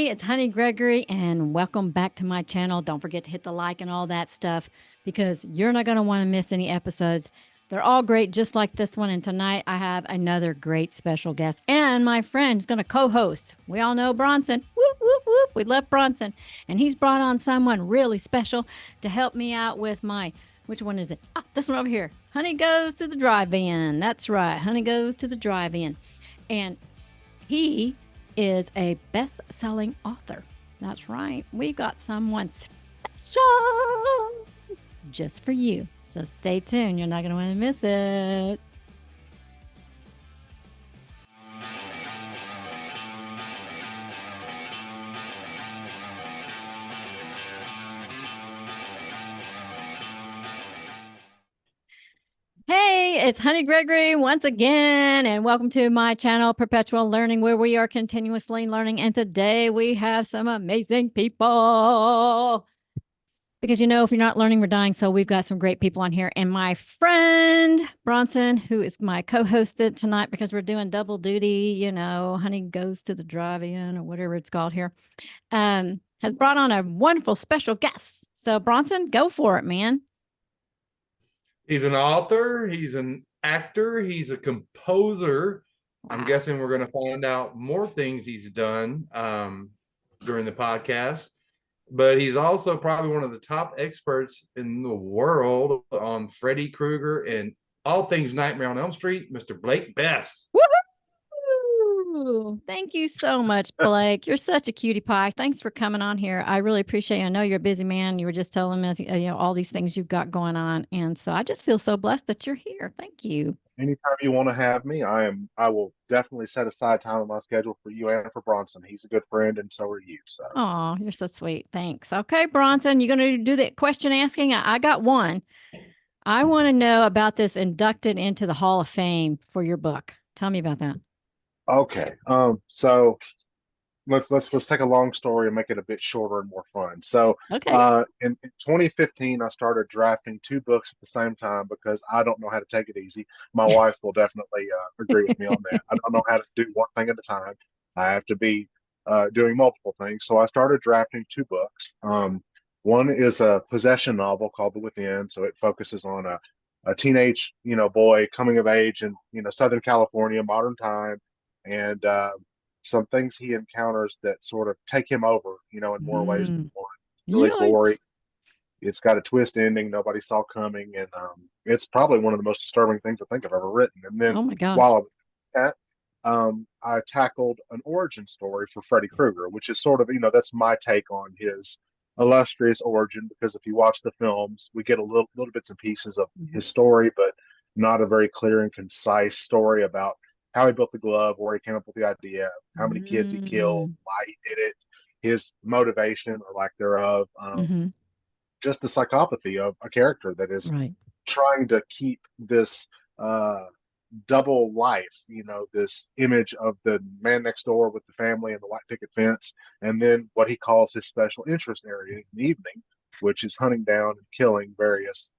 Hey, it's Honeygregory, and welcome back to my channel. Don't forget to hit the like and all that stuff because you're not going to want to miss any episodes. They're all great, just like this one. And tonight I have another great special guest, and my friend is going to co-host. We all know Bronson. Whoop, whoop, whoop. We love Bronson. And he's brought on someone really special to help me out with my, which one is it? Ah, this one over here. Honey Goes to the Drive-In. That's right. Honey Goes to the Drive-In. And he is a best-selling author. That's right. We've got someone special just for you. So stay tuned. You're not going to want to miss it. Hey, it's Honeygregory once again, and welcome to my channel, Perpetual Learning, where we are continuously learning. And today we have some amazing people. Because, if you're not learning, we're dying. So we've got some great people on here. And my friend, Bronson, who is my co-host tonight because we're doing double duty, Honey Goes to the Drive-In or whatever it's called here, has brought on a wonderful special guest. So, Bronson, go for it, man. He's an author, he's an actor, he's a composer. Wow. I'm guessing we're going to find out more things he's done during the podcast. But he's also probably one of the top experts in the world on Freddy Krueger and all things Nightmare on Elm Street, Mr. Blakebest. Thank you so much, Blake. You're such a cutie pie. Thanks for coming on here. I really appreciate it. I know you're a busy man. You were just telling us, all these things you've got going on. And so I just feel so blessed that you're here. Thank you. Anytime you want to have me, I will definitely set aside time on my schedule for you and for Bronson. He's a good friend, and so are you. So. Oh, you're so sweet. Thanks. Okay, Bronson, you're going to do the question asking. I got one. I want to know about this inducted into the Hall of Fame for your book. Tell me about that. Okay. So let's take a long story and make it a bit shorter and more fun. So, okay. In 2015, I started drafting 2 books at the same time because I don't know how to take it easy. My wife will definitely agree with me on that. I don't know how to do one thing at a time. I have to be doing multiple things. So I started drafting 2 books. One is a possession novel called The Within. So it focuses on a teenage, boy coming of age in, Southern California, modern time, and some things he encounters that sort of take him over, in more ways than one. Really gory. It's got a twist ending nobody saw coming, and it's probably one of the most disturbing things I think I've ever written. And then, oh my gosh, while I was at I tackled an origin story for Freddy Krueger, which is sort of, that's my take on his illustrious origin. Because if you watch the films, we get a little bits and pieces of his story, but not a very clear and concise story about how he built the glove, where he came up with the idea, how many kids he killed, why he did it, his motivation or lack thereof, just the psychopathy of a character that is trying to keep this double life, this image of the man next door with the family and the white picket fence, and then what he calls his special interest area in the evening, which is hunting down and killing various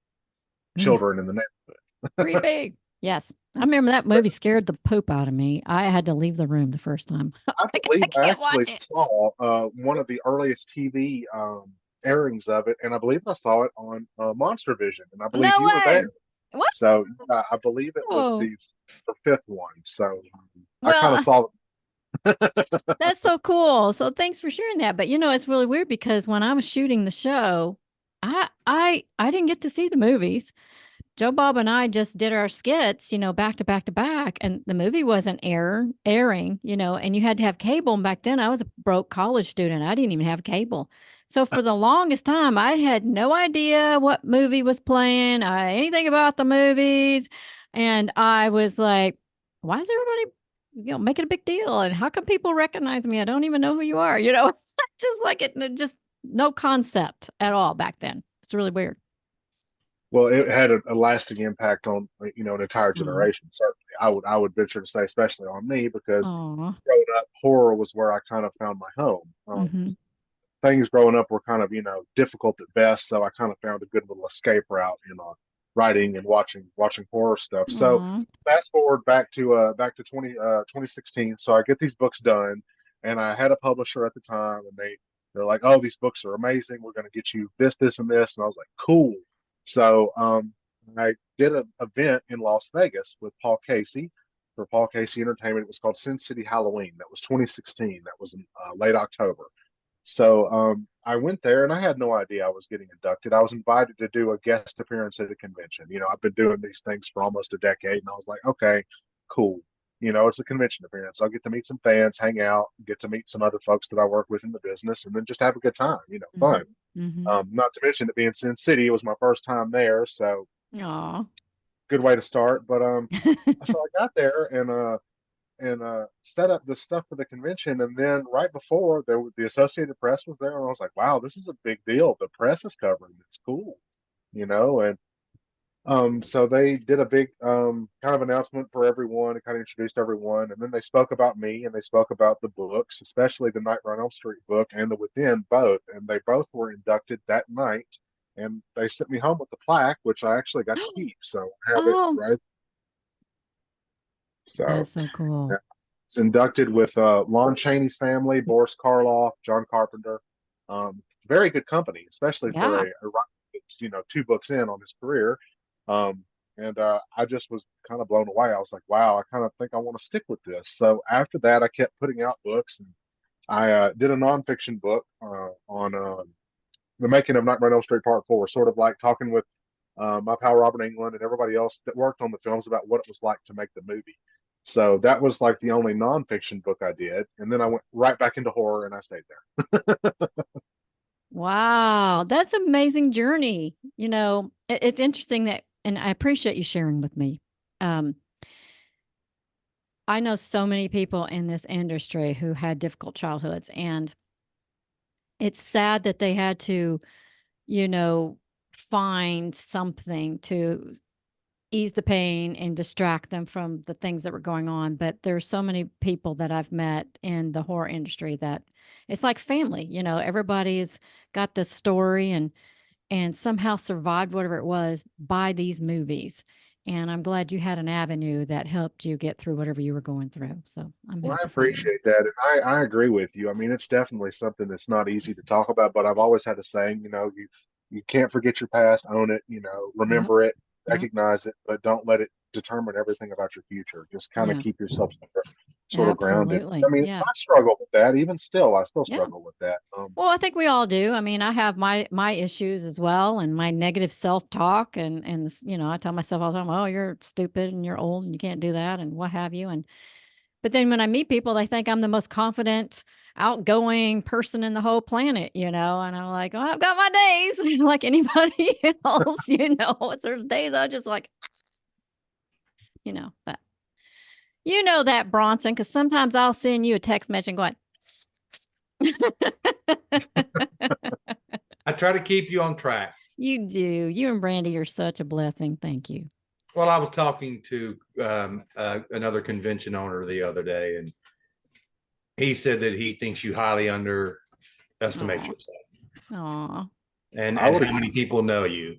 children in the neighborhood. Pretty big. Yes. I remember that movie scared the poop out of me. I had to leave the room the first time. I believe I actually saw one of the earliest TV airings of it, and I believe I saw it on Monster Vision, and I believe you were there. What? So I believe it was the 5th one. So I kind of saw it. That's so cool. So thanks for sharing that. But it's really weird because when I was shooting the show, I didn't get to see the movies. Joe Bob and I just did our skits, back to back to back, and the movie wasn't airing, and you had to have cable. And back then I was a broke college student. I didn't even have cable. So for the longest time, I had no idea what movie was playing, anything about the movies. And I was like, why is everybody, making a big deal? And how come people recognize me? I don't even know who you are, just like just no concept at all back then. It's really weird. Well, it had a lasting impact on, an entire generation. Certainly, I would venture to say, especially on me, because growing up, horror was where I kind of found my home. Things growing up were kind of, difficult at best, so I kind of found a good little escape route in writing and watching horror stuff. So fast forward back to 2016. So I get these books done, And I had a publisher at the time, and they're like, "Oh, these books are amazing. We're going to get you this, this, and this." And I was like, "Cool." So I did an event in Las Vegas with Paul Casey for Paul Casey Entertainment. It was called Sin City Halloween. That was 2016. That was in late October. So I went there and I had no idea I was getting inducted. I was invited to do a guest appearance at a convention. I've been doing these things for almost a decade, and I was like, okay, cool. It's a convention appearance. I'll get to meet some fans, hang out, get to meet some other folks that I work with in the business, and then just have a good time. Fun. Not to mention it being Sin City, it was my first time there, so Aw. good way to start. But so I got there and set up the stuff for the convention. And then right before the Associated Press was there, and I was like, wow, this is a big deal. The press is covering it's cool, and so they did a big kind of announcement for everyone and kind of introduced everyone. And then they spoke about me and they spoke about the books, especially the Nightmare on Elm Street book and the Within both. And they both were inducted that night. And they sent me home with the plaque, which I actually got to keep. So I have it Oh, right. So that's so cool. it's inducted with Lon Chaney's family, Boris Karloff, John Carpenter. Very good company, especially for Yeah. a writer that's, 2 books in on his career. And I just was kind of blown away. I was like, wow, I kind of think I want to stick with this. So after that, I kept putting out books, and I did a nonfiction book on the making of Nightmare on Elm Street Part 4, sort of like talking with my pal Robert England and everybody else that worked on the films about what it was like to make the movie. So that was like the only nonfiction book I did. And then I went right back into horror and I stayed there. Wow, that's an amazing journey. It's interesting that, and I appreciate you sharing with me. I know so many people in this industry who had difficult childhoods, and it's sad that they had to, find something to ease the pain and distract them from the things that were going on. But there's so many people that I've met in the horror industry that it's like family. Everybody's got this story and somehow survived whatever it was by these movies. And I'm glad you had an avenue that helped you get through whatever you were going through. So I'm Well, I happy for you. appreciate that. And I agree with you. I mean, it's definitely something that's not easy to talk about, but I've always had a saying, you can't forget your past, own it, Yep. remember it, Yep. recognize it, but don't let it determine everything about your future. Just kind of Yeah. keep yourself sort of grounded. Absolutely. I mean, Yeah. I struggle with that. Even still, I still Yeah. struggle with that. Well, I think we all do. I mean, I have my issues as well, and my negative self-talk, and I tell myself all the time, "Oh, you're stupid and you're old and you can't do that and what have you." And but then when I meet people, they think I'm the most confident, outgoing person in the whole planet, and I'm like, "Oh, I've got my days like anybody else, There's days I just like, but that Bronson, because sometimes I'll send you a text message going. I try to keep you on track. You do. You and Brandy are such a blessing. Thank you. Well, I was talking to another convention owner the other day, and he said that he thinks you highly underestimate Aw. yourself. Aw. And how many people know you,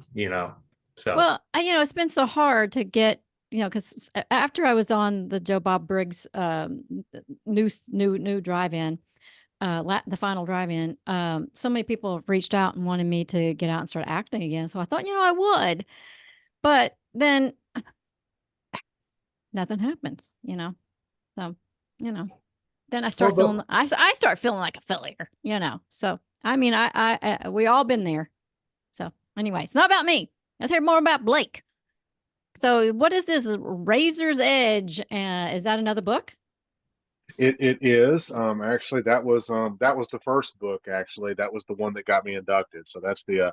So Well, it's been so hard to get, because after I was on the Joe Bob Briggs new drive-in, the final drive-in, so many people have reached out and wanted me to get out and start acting again. So I thought, I would, but then nothing happens, So, then I start feeling, I start feeling like a failure, So I mean, we all been there. So anyway, it's not about me. Let's hear more about Blake. So what is this? Razor's Edge? Is that another book? It is. Actually, that was the first book. Actually, that was the one that got me inducted. So that's the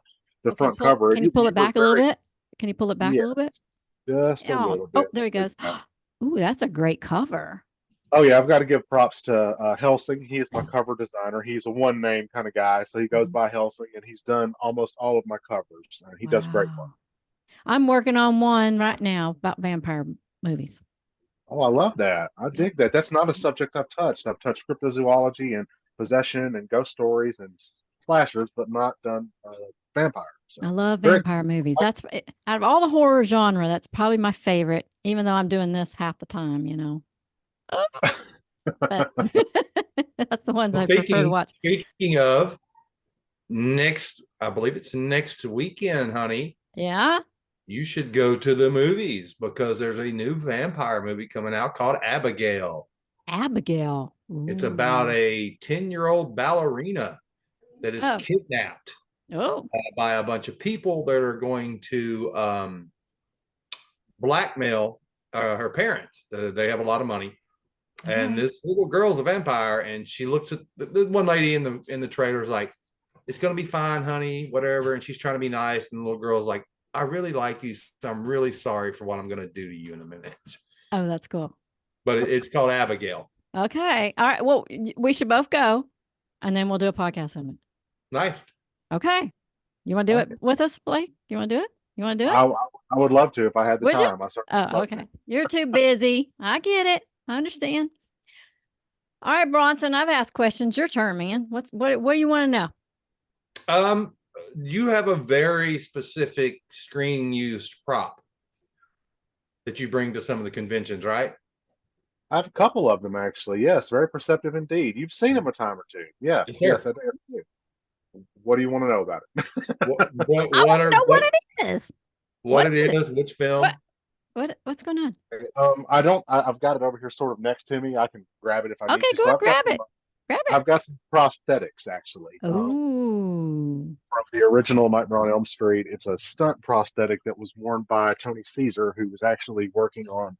front cover. Can you pull it back a little bit? Can you pull it back a little bit? Just a little bit. Oh, there he goes. Ooh, that's a great cover. Oh yeah, I've got to give props to Helsing. He is my cover designer. He's a one name kind of guy, so he goes by Helsing, and he's done almost all of my covers. He does great work. I'm working on one right now about vampire movies. Oh, I love that. I dig that. That's not a subject I've touched. I've touched cryptozoology and possession and ghost stories and slashers, but not done vampire. So I love vampire movies. That's out of all the horror genre, that's probably my favorite, even though I'm doing this half the time, but that's the ones Well, I prefer to watch. speaking of I believe it's next weekend, honey. Yeah. You should go to the movies because there's a new vampire movie coming out called Abigail. Abigail. It's about Ooh. a 10-year-old ballerina that is Oh. kidnapped Oh. by a bunch of people that are going to blackmail her parents. They have a lot of money. And this little girl's a vampire, and she looks at the one lady in the trailer is like, "It's gonna be fine, honey, whatever." And she's trying to be nice, and the little girl's like, "I really like you, so I'm really sorry for what I'm gonna do to you in a minute." Oh, that's cool. But it's called Abigail. Okay. All right. Well, we should both go, and then we'll do a podcast on it. Nice. Okay. You want to do it with us, Blake? You want to do it? You want to do it? I would love to if I had the Would you? time. I certainly would love okay. to. You're too busy. I get it. I understand. All right, Bronson, I've asked questions. Your turn, man. What do you want to know? You have a very specific screen used prop that you bring to some of the conventions, right? I have a couple of them actually. Yes, very perceptive indeed. You've seen them a time or two. Yes, Yes, yes, sir. I do. What do you want to know about it? I want to know what it is. What it is, which film? What's going on? I've got it over here sort of next to me. I can grab it if I need Okay, to. go So and grab it. Grab it. I've got some prosthetics actually. Ooh. From the original Nightmare on Elm Street. It's a stunt prosthetic that was worn by Tony Caesar, who was actually working on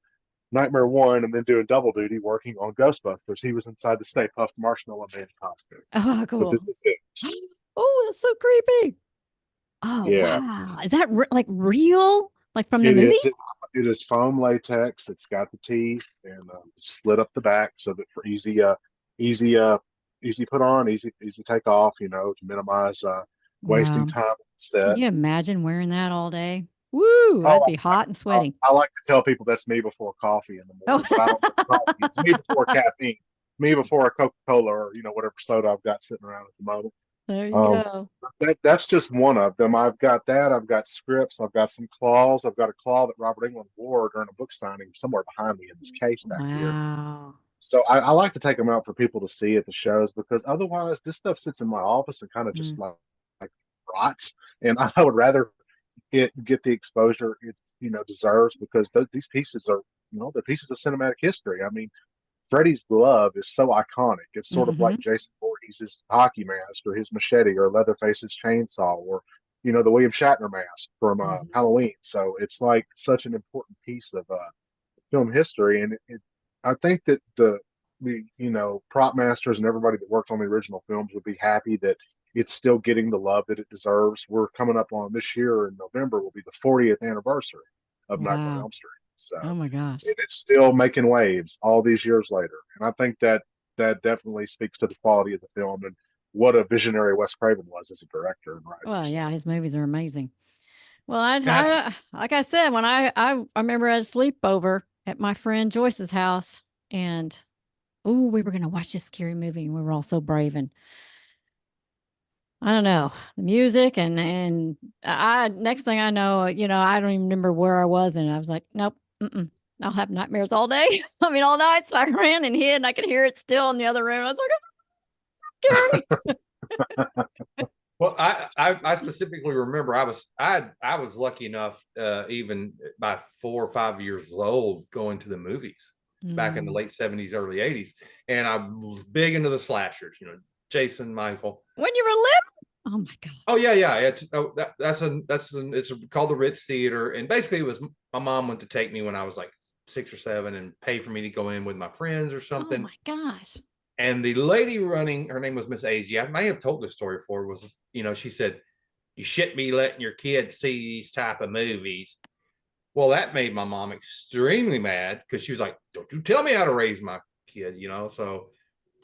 Nightmare 1 and then doing double duty working on Ghostbusters. He was inside the Stay Puft Marshmallow Man costume. Oh, cool. But this is it. Oh, that's so creepy. Oh, Yeah. wow. Is that like real? Like from the movie? It is foam latex. It's got the teeth and slit up the back so that for easy put on, easy take off. To minimize wasting time on set. Can you imagine wearing that all day? Woo! I'd be hot and sweaty. I like to tell people that's me before coffee in the morning. But I don't drink coffee. It's me before caffeine. Me before a Coca-Cola or whatever soda I've got sitting around at the moment. There you go. That's just one of them. I've got that. I've got scripts. I've got some claws. I've got a claw that Robert Englund wore during a book signing somewhere behind me in this case back here. So I like to take them out for people to see at the shows because otherwise this stuff sits in my office and kind of just like rots. And I would rather it get the exposure it deserves because these pieces are they're pieces of cinematic history. I mean, Freddy's glove is so iconic. It's sort of like Jason Voorhees' hockey mask or his machete or Leatherface's chainsaw or, the William Shatner mask from Halloween. So it's like such an important piece of film history. And I think that the prop masters and everybody that worked on the original films would be happy that it's still getting the love that it deserves. We're coming up on this year in November will be the 40th anniversary of Nightmare on Elm Street. So, oh my gosh, and it's still making waves all these years later. And I think that definitely speaks to the quality of the film and what a visionary Wes Craven was as a director and writer. Well, yeah, his movies are amazing. Well, I like I said, when I remember at a sleepover at my friend Joyce's house, and we were going to watch this scary movie, and we were all so brave, and I don't know, the music and I next thing I know, I don't even remember where I was, and I was like, nope. I'll have nightmares all day. I mean, all night. So I ran and hid, and I could hear it still in the other room. I was like, oh, scary. Well, I specifically remember I was lucky enough, even by 4 or 5 years old, going to the movies back in the late 70s, early 80s, and I was big into the slashers. Jason, Michael. When you were little. Oh my God. Oh yeah. It's it's called the Ritz Theater, and basically it was my mom went to take me when I was like 6 or 7 and pay for me to go in with my friends or something. Oh my gosh. And the lady running, her name was Miss Agee. I may have told this story before. Was she said, "You shouldn't be letting your kids see these type of movies." Well, that made my mom extremely mad because she was like, "Don't you tell me how to raise my kid," So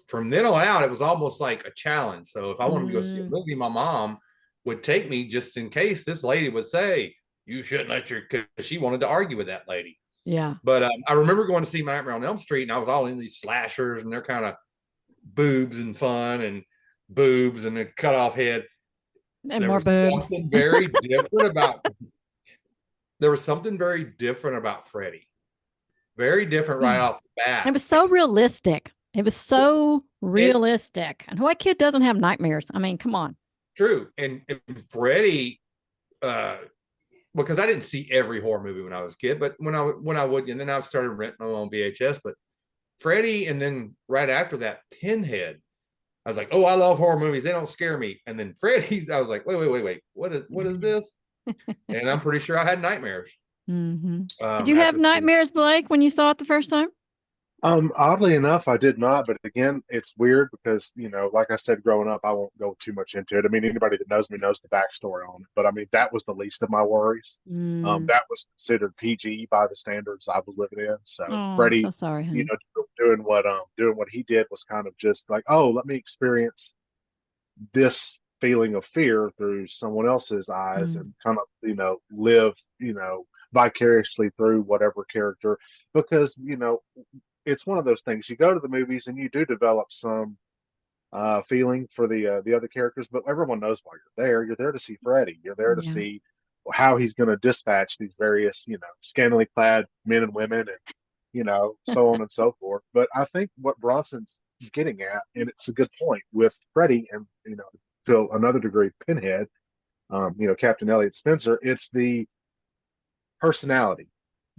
from then on out, it was almost like a challenge. So if I wanted to go see a movie, my mom would take me just in case this lady would say, "You shouldn't let your," because she wanted to argue with that lady. Yeah. But I remember going to see Nightmare on Elm Street, and I was all in these slashers, and they're kind of boobs and fun and boobs and a cut off head. And there more boobs. Something very different about. There was something very different about Freddy. Very different right off the bat. It was so realistic. It was so realistic. And what kid doesn't have nightmares? I mean, come on. True. And Freddy, because I didn't see every horror movie when I was a kid, but when I would, and then I started renting them on VHS. But Freddy, and then right after that, Pinhead. I was like, oh, I love horror movies. They don't scare me. And then Freddy, I was like, wait. What is this? And I'm pretty sure I had nightmares. Mm-hmm. Did you have nightmares, Blake, when you saw it the first time? Oddly enough, I did not. But again, it's weird because, like I said, growing up, I won't go too much into it. I mean, anybody that knows me knows the backstory on it. But I mean, that was the least of my worries. That was considered PG by the standards I was living in. So Freddie, I'm so sorry, honey. doing what he did was kind of just like, oh, let me experience this feeling of fear through someone else's eyes and kind of, live, vicariously through whatever character, because, it's one of those things. You go to the movies and you do develop some feeling for the other characters, but everyone knows why you're there. You're there to see Freddy. You're there to see how he's going to dispatch these various, scantily clad men and women, and so on and so forth. But I think what Bronson's getting at, and it's a good point with Freddy, and to another degree, Pinhead, Captain Elliot Spencer. It's the personality.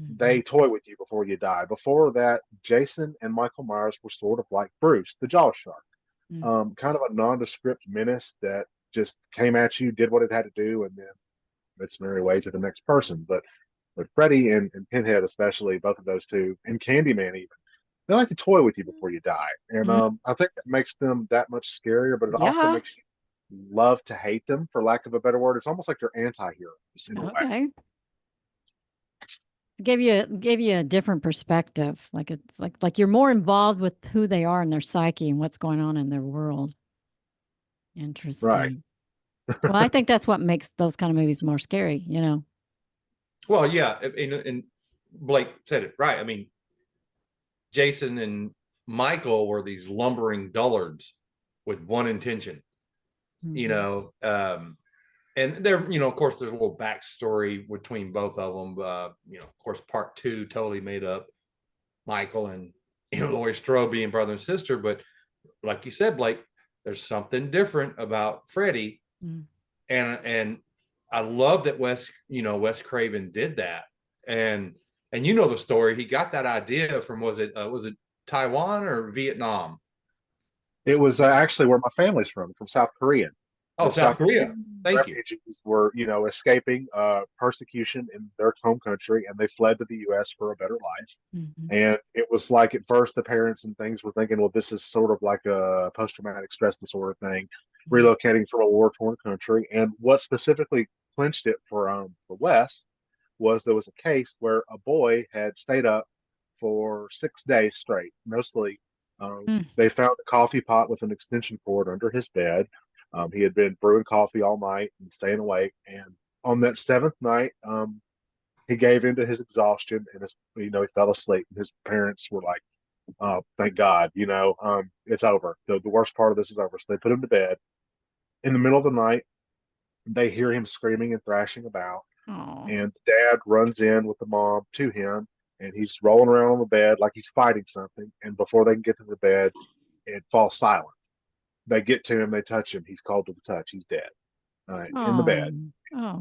They toy with you before you die. Before that, Jason and Michael Myers were sort of like Bruce, the Jaw Shark, kind of a nondescript menace that just came at you, did what it had to do, and then its merry way to the next person. But Freddy and Pinhead, especially, both of those two, and Candyman even, they like to toy with you before you die. And I think that makes them that much scarier, but it also makes you love to hate them, for lack of a better word. It's almost like they're anti-heroes in a way. Gave you a different perspective. Like it's like you're more involved with who they are and their psyche and what's going on in their world. Interesting. Right. Well, I think that's what makes those kind of movies more scary, Well, yeah, and Blake said it right. I mean, Jason and Michael were these lumbering dullards with one intention, and there, of course, there's a little backstory between both of them. Of course, part 2 totally made up Michael and Laurie Strode being brother and sister. But like you said, Blake, there's something different about Freddy, and I love that Wes Craven did that. And the story. He got that idea from was it Taiwan or Vietnam? It was actually where my family's from South Korea. Oh, South Korea. Thank you. Refugees were, escaping persecution in their home country, and they fled to the U.S. for a better life. And it was like, at first, the parents and things were thinking, well, this is sort of like a post-traumatic stress disorder thing, relocating from a war-torn country. And what specifically clinched it for Wes was there was a case where a boy had stayed up for 6 days straight, no sleep. They found a coffee pot with an extension cord under his bed. He had been brewing coffee all night and staying awake. And on that 7th night, he gave into his exhaustion, and he fell asleep. And his parents were like, "Oh, thank God, it's over. The worst part of this is over." So they put him to bed. In the middle of the night, they hear him screaming and thrashing about. Aww. And dad runs in with the mom to him, and he's rolling around on the bed like he's fighting something. And before they can get to the bed, it falls silent. They get to him, they touch him. He's called to the touch. He's dead in the bed.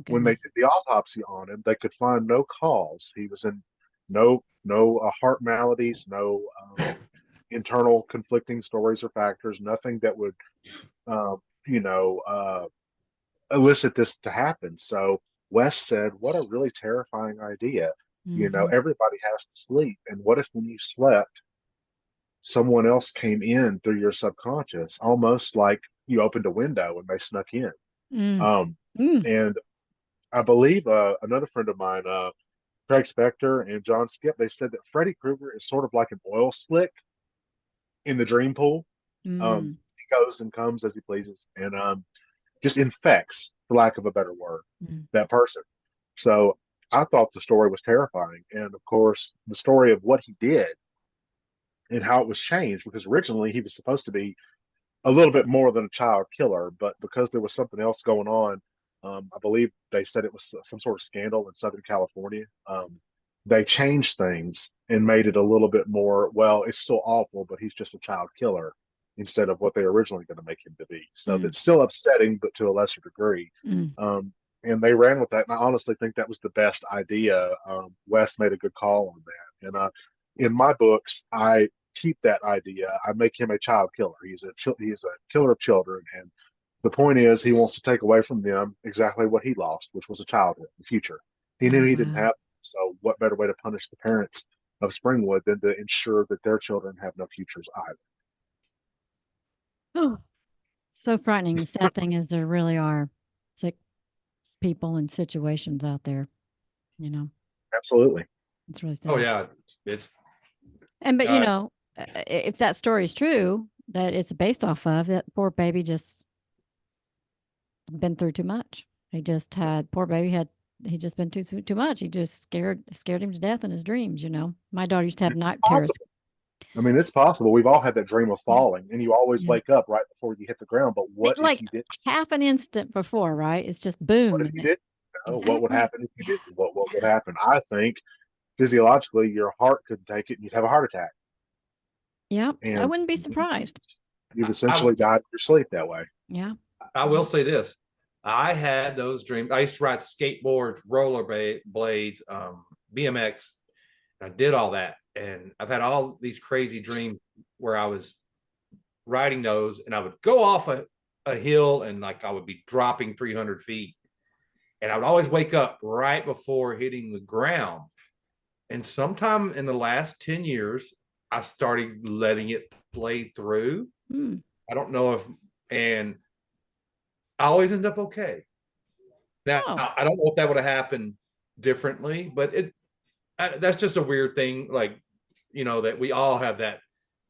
When they did the autopsy on him, they could find no cause. He was in no heart maladies, no internal conflicting stories or factors, nothing that would, elicit this to happen. So Wes said, what a really terrifying idea. Everybody has to sleep. And what if when you slept, someone else came in through your subconscious, almost like you opened a window and they snuck in? And I believe another friend of mine, Craig Spector and John Skip, they said that Freddy Krueger is sort of like an oil slick in the dream pool. He goes and comes as he pleases, and just infects, for lack of a better word, that person. So I thought the story was terrifying. And of course, the story of what he did and how it was changed, because originally he was supposed to be a little bit more than a child killer, but because there was something else going on, I believe they said it was some sort of scandal in Southern California, they changed things and made it a little bit more, well, it's still awful, but he's just a child killer instead of what they were originally going to make him to be. So that's still upsetting, but to a lesser degree. Mm. And they ran with that. And I honestly think that was the best idea. Wes made a good call on that. And in my books, I keep that idea. I make him a child killer. He's a killer of children. And the point is, he wants to take away from them exactly what he lost, which was a childhood, the future. He knew he didn't have. So what better way to punish the parents of Springwood than to ensure that their children have no futures either? Oh, so frightening. The sad thing is there really are sick people and situations out there, you know. Absolutely. It's really sad. Oh yeah, it's but you know, if that story is true that it's based off of, that poor baby just been through too much. He just had he just been too much. He just scared him to death in his dreams, you know. My daughter used to have night terrors. I mean, it's possible. We've all had that dream of falling, and you always wake up right before you hit the ground. But what if you did? Half an instant before, right? It's just boom. What if you did? What would happen if you didn't? What would happen? I think physiologically, your heart couldn't take it, and you'd have a heart attack. Yeah, I wouldn't be surprised. You've essentially died in your sleep that way. Yeah. I will say this. I had those dreams. I used to ride skateboards, roller blades, BMX. I did all that. And I've had all these crazy dreams where I was riding those and I would go off a hill and like I would be dropping 300 feet. And I would always wake up right before hitting the ground. And sometime in the last 10 years, I started letting it play through. I don't know if, and I always end up okay. Now, I don't know if that would have happened differently, but that's just a weird thing. Like, you know, that we all have that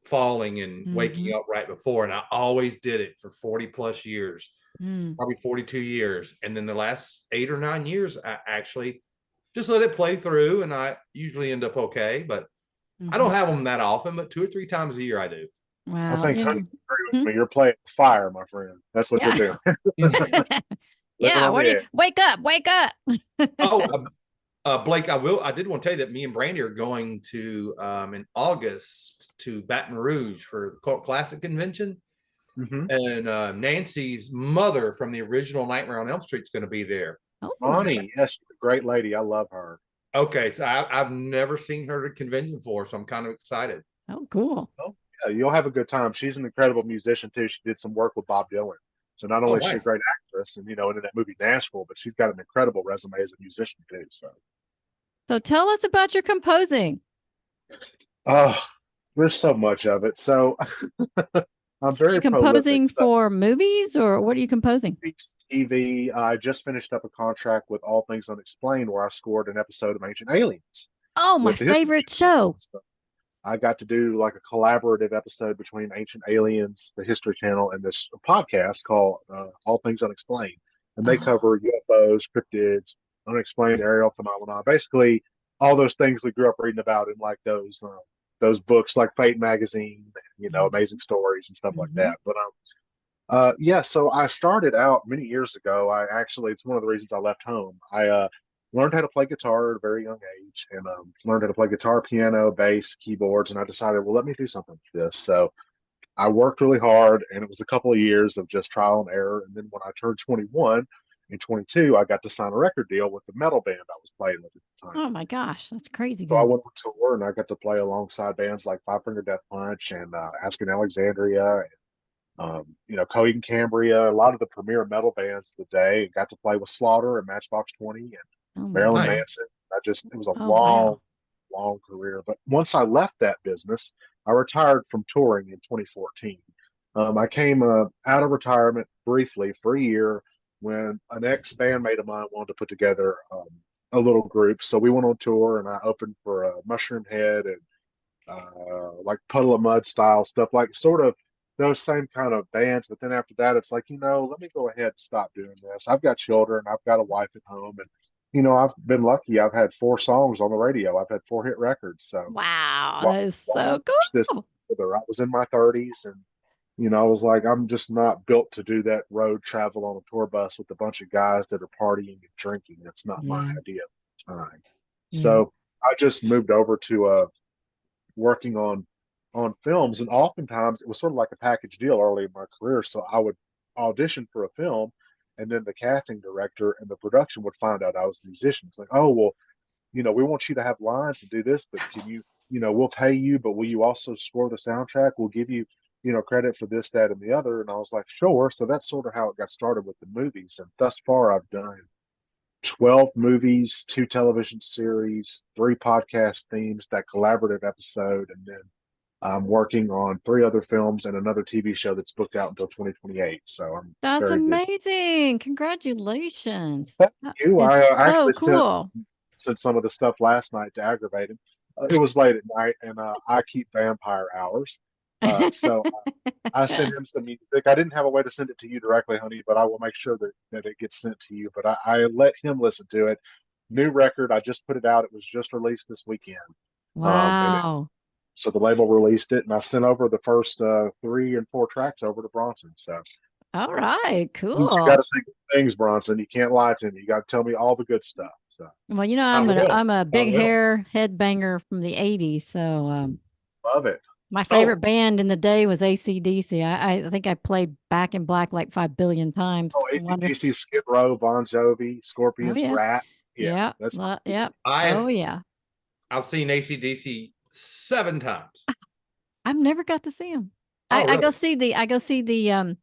falling and waking up right before. And I always did it for 40 plus years, probably 42 years. And then the last 8 or 9 years, I actually just let it play through and I usually end up okay, but I don't have them that often, but 2 or 3 times a year I do. Wow. I think you're playing fire, my friend. That's what you're doing. Yeah. Wake up. Blake, I did want to tell you that me and Brandy are going to in August to Baton Rouge for the Cult Classic Convention. And Nancy's mother from the original Nightmare on Elm Street is going to be there. Bonnie, yes, she's a great lady. I love her. Okay, so I've never seen her at a convention before, so I'm kind of excited. Oh, cool. Oh, yeah, you'll have a good time. She's an incredible musician too. She did some work with Bob Dylan. So not only is she a great actress and, you know, in that movie Nashville, but she's got an incredible resume as a musician too. So tell us about your composing. Oh, there's so much of it. So I'm very are you composing for movies or what are you composing? TV. I just finished up a contract with All Things Unexplained where I scored an episode of Ancient Aliens. Oh, my favorite show. I got to do like a collaborative episode between Ancient Aliens, the History Channel, and this podcast called All Things Unexplained. And they cover UFOs, cryptids, unexplained aerial phenomena, basically all those things we grew up reading about in like those books like Fate magazine, you know, amazing stories and stuff like that. But yeah, so I started out many years ago. It's one of the reasons I left home. I learned how to play guitar at a very young age and learned how to play guitar, piano, bass, keyboards. And I decided, well, let me do something with this. So I worked really hard and it was a couple of years of just trial and error. And then when I turned 21 and 22, I got to sign a record deal with the metal band I was playing with at the time. Oh my gosh, that's crazy. So I went on tour and I got to play alongside bands like Five Finger Death Punch and Asking Alexandria, and, you know, Coheed and Cambria, a lot of the premier metal bands of the day. Got to play with Slaughter and Matchbox 20 and Marilyn Manson. It was a long career. But once I left that business, I retired from touring in 2014. I came out of retirement briefly for a year when an ex-bandmate of mine wanted to put together a little group. So we went on tour and I opened for Mushroom Head and like Puddle of Mud style stuff, like sort of those same kind of bands. But then after that, it's like, you know, let me go ahead and stop doing this. I've got children. I've got a wife at home. And, you know, I've been lucky. I've had 4 songs on the radio. I've had 4 hit records. So wow, that is so cool. I was in my 30s and, you know, I was like, I'm just not built to do that road travel on a tour bus with a bunch of guys that are partying and drinking. That's not my idea of time. So I just moved over to working on films, and oftentimes it was sort of like a package deal early in my career. So I would audition for a film, and then the casting director and the production would find out I was a musician. It's like, oh well, we want you to have lines and do this, but can you, we'll pay you, but will you also score the soundtrack? We'll give you, credit for this, that, and the other. And I was like, sure. So that's sort of how it got started with the movies. And thus far, I've done 12 movies, 2 television series, 3 podcast themes, that collaborative episode, and then I'm working on 3 other films and another TV show that's booked out until 2028. So I'm That's very busy. amazing. Congratulations. Thank That you. is I so actually cool. sent some of the stuff last night to aggravate him. It was late at night, and I keep vampire hours. So I sent him some music. I didn't have a way to send it to you directly, honey, but I will make sure that it gets sent to you. But I let him listen to it. New record. I just put it out. It was just released this weekend. Wow. So the label released it, and I sent over the first 3 and 4 tracks over to Bronson. So All right. you got Cool. to say good things, Bronson. You can't lie to me. You got to tell me all the good stuff. So Well, I will. I'm a I big will. hair headbanger from the 80s. So love it. my Oh, favorite band in the day was AC/DC. I think I played Back in Black like 5 billion times. Oh, It's a wonder. AC/DC, Skid Row, Bon Jovi, Oh Scorpions, yeah. Rat. Yeah, Yeah. that's my music. Yep. I Oh yeah. I've seen AC/DC 7 times. I've never got to see them. Oh, really? I go see the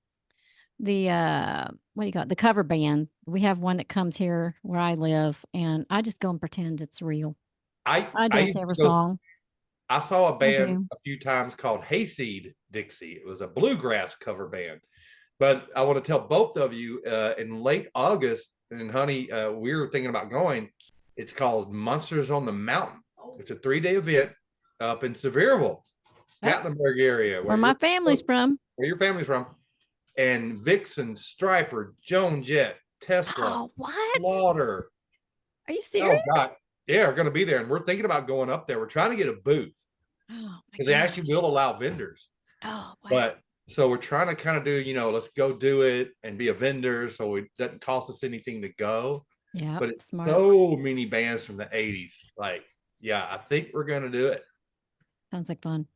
what do you call it? The cover band. We have one that comes here where I live, and I just go and pretend it's real. I I dance used every to go. song. I saw a I band do. a few times called Hayseed Dixie. It was a bluegrass cover band. But I want to tell both of you in late August, and honey, we were thinking about going. It's called Monsters on the Mountain. It's a 3-day event up in Sevierville, Oh, Gatlinburg area, where my family's from. where your family's from. And Vixen, Striper, Joan Jett, Tesla, Oh, what? Slaughter. Are you serious? Oh God, yeah, we're going to be there, and we're thinking about going up there. We're trying to get a booth Oh my because they actually gosh. will allow vendors. Oh wow. But so we're trying to kind of do, let's go do it and be a vendor, so it doesn't cost us anything to go. Yeah, But it's smart. so many bands from the 80s. Like, yeah, I think we're going to do it. Sounds like fun.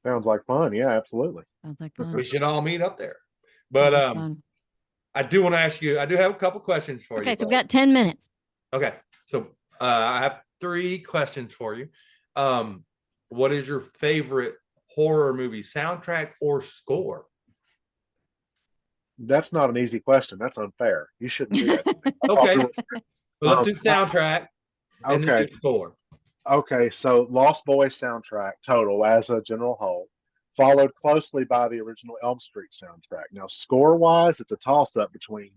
Sounds like fun. Yeah, absolutely. Sounds like We fun. should all meet up there. Sounds But like fun. I do want to ask you, I do have a couple questions for you Okay, so we both. got 10 minutes. Okay, so I have 3 questions for you. What is your favorite horror movie soundtrack or score? That's not an easy question. That's unfair. You shouldn't do that to me. Okay, Well, let's do soundtrack and then okay. do score. Okay. So Lost Boys soundtrack total as a general whole, followed closely by the original Elm Street soundtrack. Now, score wise, it's a toss up between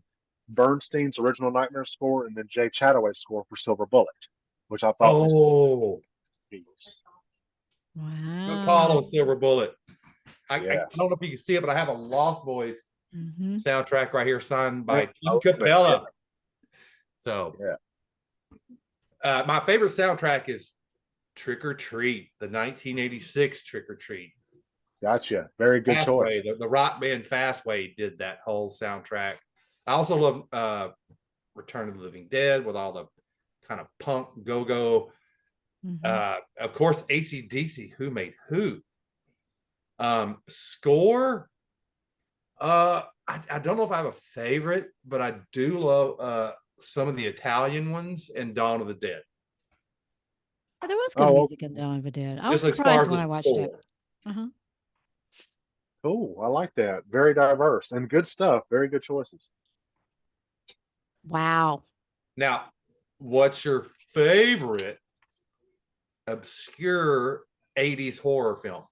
Bernstein's original Nightmare score and then Jay Chataway's score for Silver Bullet, which I thought was Oh, good call Wow. on Silver Bullet. I yes. don't know if you can see it, but I have a Lost Boys Mm-hmm. soundtrack right here signed by Yeah, Tim Capella. So, yeah. My favorite soundtrack is Trick or Treat, the 1986 Trick or Treat. Gotcha. Very good choice. The rock band Fastway did that whole soundtrack. I also love Return of the Living Dead with all the kind of punk go-go. Mm-hmm. Of course, AC/DC, Who Made Who. Score. I don't know if I have a favorite, but I do love some of the Italian ones and Dawn of the Dead. Oh, there was good music in Dawn of the Dead. I was Just as far surprised as when the I watched it. score. Uh-huh. Cool. I like that. Very diverse and good stuff. Very good choices. Wow. Now, what's your favorite obscure 80s horror film?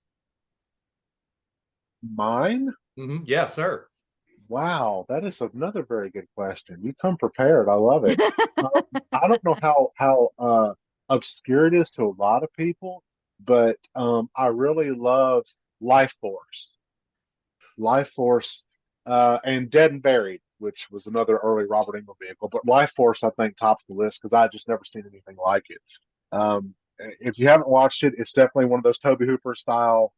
Mine? Mm-hmm. Yes, sir. Wow, that is another very good question. You come prepared. I love it. I don't know how obscure it is to a lot of people, but I really love Life Force. Life Force, and Dead and Buried, which was another early Robert Englund vehicle. But Life Force, I think, tops the list because I just never seen anything like it. If you haven't watched it, it's definitely one of those Tobe Hooper style,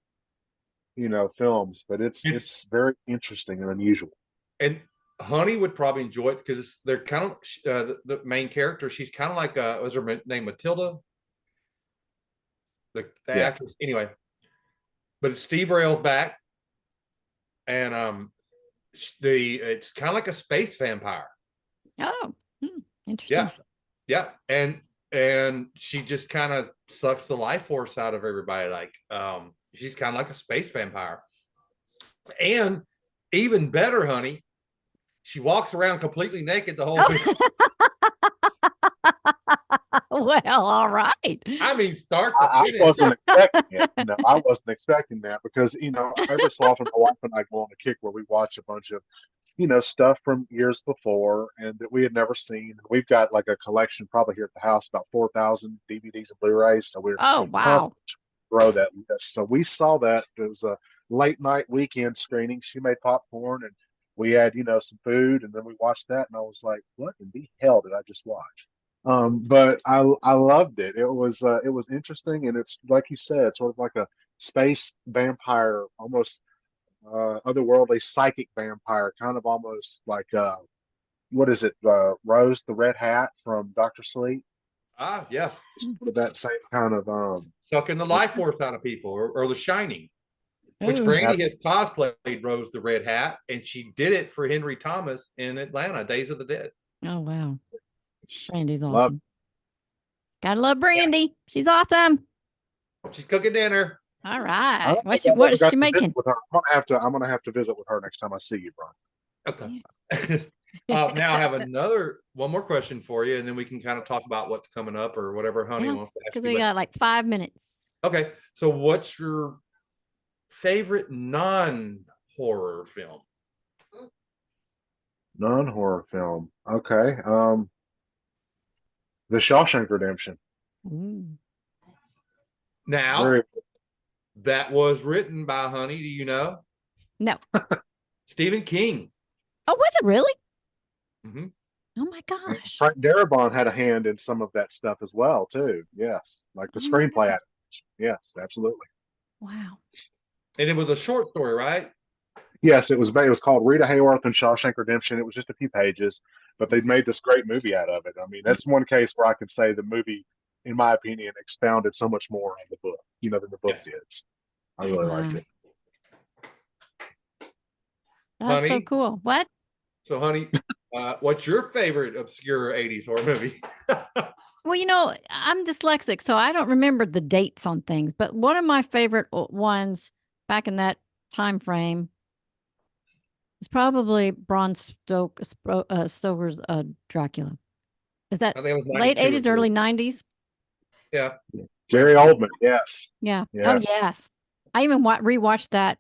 films. But it's very interesting and unusual. And Honey would probably enjoy it because they're kind of the main character. She's kind of like was her name Matilda? the Yeah. actress. Anyway, but it's Steve Rail's back, and it's kind of like a space vampire. Oh, interesting. Yeah, and she just kind of sucks the life force out of everybody. Like, she's kind of like a space vampire. And even better, honey, she walks around completely naked the whole film. Well, all right. I mean, start to I finish. wasn't expecting it. I wasn't expecting that because, every so often my wife and I go on a kick where we watch a bunch of, stuff from years before and that we had never seen. We've got like a collection probably here at the house, about 4,000 DVDs and Blu-rays. So we're Oh, wow. constantly grow that list. So we saw that. It was a late night weekend screening. She made popcorn and we had, some food, and then we watched that and I was like, what in the hell did I just watch? But I loved it. It was interesting, and it's like you said, sort of like a space vampire, almost otherworldly psychic vampire, kind of almost like what is it? Rose the Red Hat from Doctor Sleep. Ah, yes. Sort of that same kind of Sucking the life force out of people, or The Shining, which Ooh. Brandy has cosplayed Rose the Red Hat, and she did it for Henry Thomas in Atlanta, Days of the Dead. Oh, wow. Brandy's love awesome. Gotta love Brandy. She's awesome. She's cooking dinner. All I right. don't What think I've ever is got she to making? visit with her. I'm gonna have to visit with her next time I see you, Bron. Okay. Now I have one more question for you, and then we can kind of talk about what's coming up or whatever Honey wants to ask you. Because we got like 5 minutes. Okay. So what's your favorite non-horror film? Non-horror film. Okay. The Shawshank Redemption. Ooh. Now, Very that was written by Honey. Do you know? No. Stephen King. Oh, was it really? Mm-hmm. Oh my gosh. Frank Darabont had a hand in some of that stuff as well, too. Yes, like the screenplay adaptation. Yes, absolutely. Wow. And it was a short story, right? Yes, it was called Rita Hayworth and Shawshank Redemption. It was just a few pages, but they made this great movie out of it. I mean, that's one case where I could say the movie, in my opinion, expounded so much more on the book, than the book did. I really liked it. That's Honey, so cool. What? So, Honey, what's your favorite obscure 80s horror movie? Well, I'm dyslexic, so I don't remember the dates on things. But one of my favorite ones back in that time frame is probably Bram Stoker's Dracula. Is that late 80s, early 90s? Yeah. Gary Oldman, yes. Yeah. Yes. Oh, yes. I even rewatched that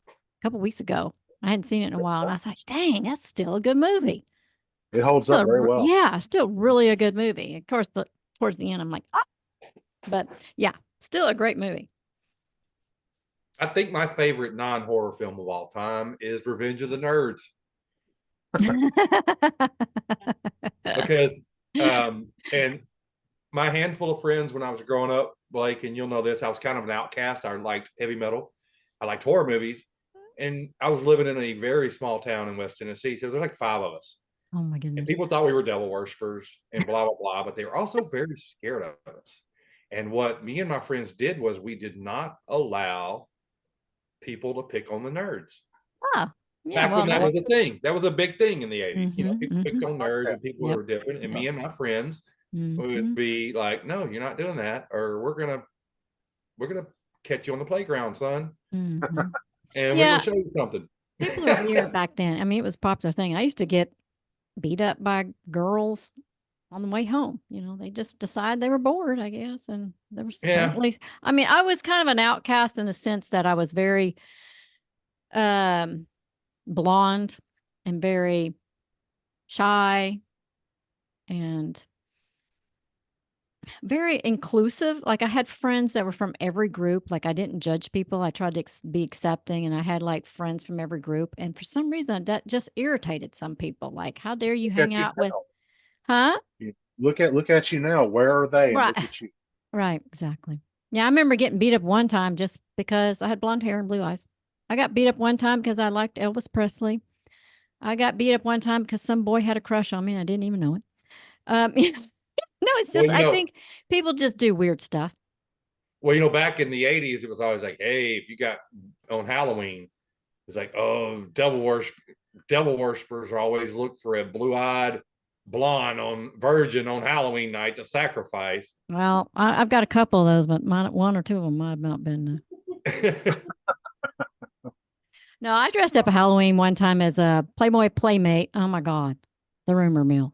a couple weeks ago. I hadn't seen it in a while, and I was like, dang, that's still a good movie. It holds up very well. Yeah, still really a good movie. Of course, towards the end, I'm like, but yeah, still a great movie. I think my favorite non-horror film of all time is Revenge of the Nerds. Because, and my handful of friends when I was growing up, Blake, and you'll know this, I was kind of an outcast. I liked heavy metal. I liked horror movies. And I was living in a very small town in West Tennessee. So there's like 5 of us. Oh my goodness. And people thought we were devil worshippers and blah, blah, blah. But they were also very scared of us. And what me and my friends did was we did not allow people to pick on the nerds. Oh, yeah. Back when that was a thing. That was a big thing in the 80s. Mm-hmm, People picked on nerds and people were different. And me and my friends would be like, no, you're not doing that. Or we're gonna catch you on the playground, son. Mm-hmm. And we're gonna show you something. People were weird back then. I mean, it was a popular thing. I used to get beat up by girls on the way home. They just decide they were bored, I guess. And there was at least, I mean, I was kind of an outcast in the sense that I was very blonde and very shy and very inclusive. Like I had friends that were from every group. Like I didn't judge people. I tried to be accepting, and I had like friends from every group. And for some reason that just irritated some people. Like, how dare you hang out with, huh? Look at you now. Where are they? And look at you. Right. Exactly. Yeah. I remember getting beat up one time just because I had blonde hair and blue eyes. I got beat up one time because I liked Elvis Presley. I got beat up one time because some boy had a crush on me and I didn't even know it. No, it's just, I think people just do weird stuff. Well, back in the 80s, it was always like, hey, if you got on Halloween, it's like, oh, devil worshippers are always look for a blue-eyed blonde on virgin on Halloween night to sacrifice. Well, I've got a couple of those, but one or two of them might have not been. No, I dressed up at Halloween one time as a Playboy Playmate. Oh my God, the rumor mill.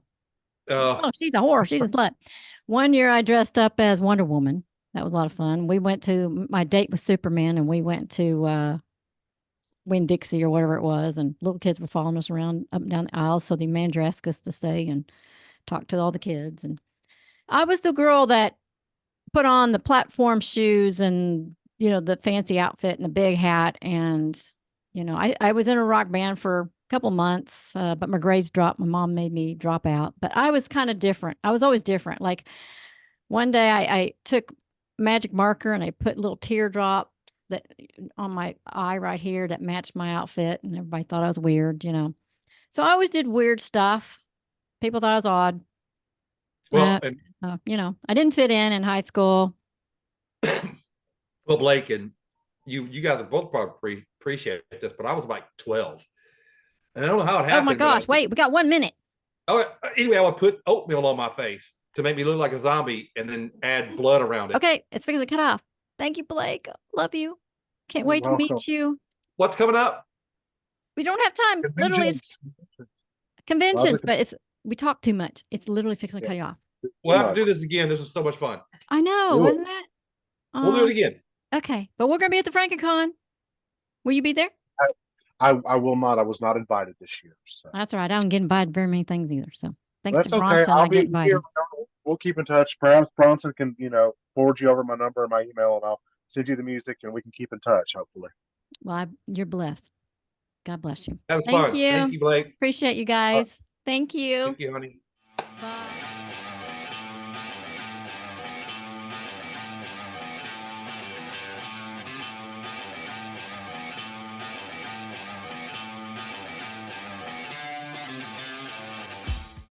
Oh, she's a whore. She's a slut. One year I dressed up as Wonder Woman. That was a lot of fun. We went to my date with Superman, and we went to Winn-Dixie or whatever it was, and little kids were following us around up and down the aisles. So the manager asked us to stay and talk to all the kids. And I was the girl that put on the platform shoes and the fancy outfit and the big hat. And I was in a rock band for a couple months, but my grades dropped. My mom made me drop out. But I was kind of different. I was always different. Like one day I took magic marker and I put little teardrops that on my eye right here that matched my outfit, and everybody thought I was weird. So I always did weird stuff. People thought I was odd. Well, I didn't fit in high school. Well, Blake and you guys are both probably appreciate this, but I was like 12, and I don't know how it happened. Oh my gosh! Wait, we got 1 minute. Oh, anyway, I would put oatmeal on my face to make me look like a zombie, and then add blood around it. Okay, it's fixing to cut off. Thank you, Blake. Love you. Can't wait to meet you. What's coming up? We don't have time. Literally, it's conventions, but we talk too much. It's literally fixing to cut you off. We'll have to do this again. This was so much fun. I know, wasn't it? We'll do it again. Okay, but we're gonna be at the FrankenCon. Will you be there? I will not. I was not invited this year. So that's all right. I don't get invited very many things either. So thanks to okay. Bronson, I get invited. We'll keep in touch. Perhaps Bronson can, forward you over my number and my email, and I'll send you the music, and we can keep in touch. Hopefully. Well, you're blessed. God bless you. That was fun. Thank you, Blake. Appreciate you guys. Thank you. Thank you, honey. Bye.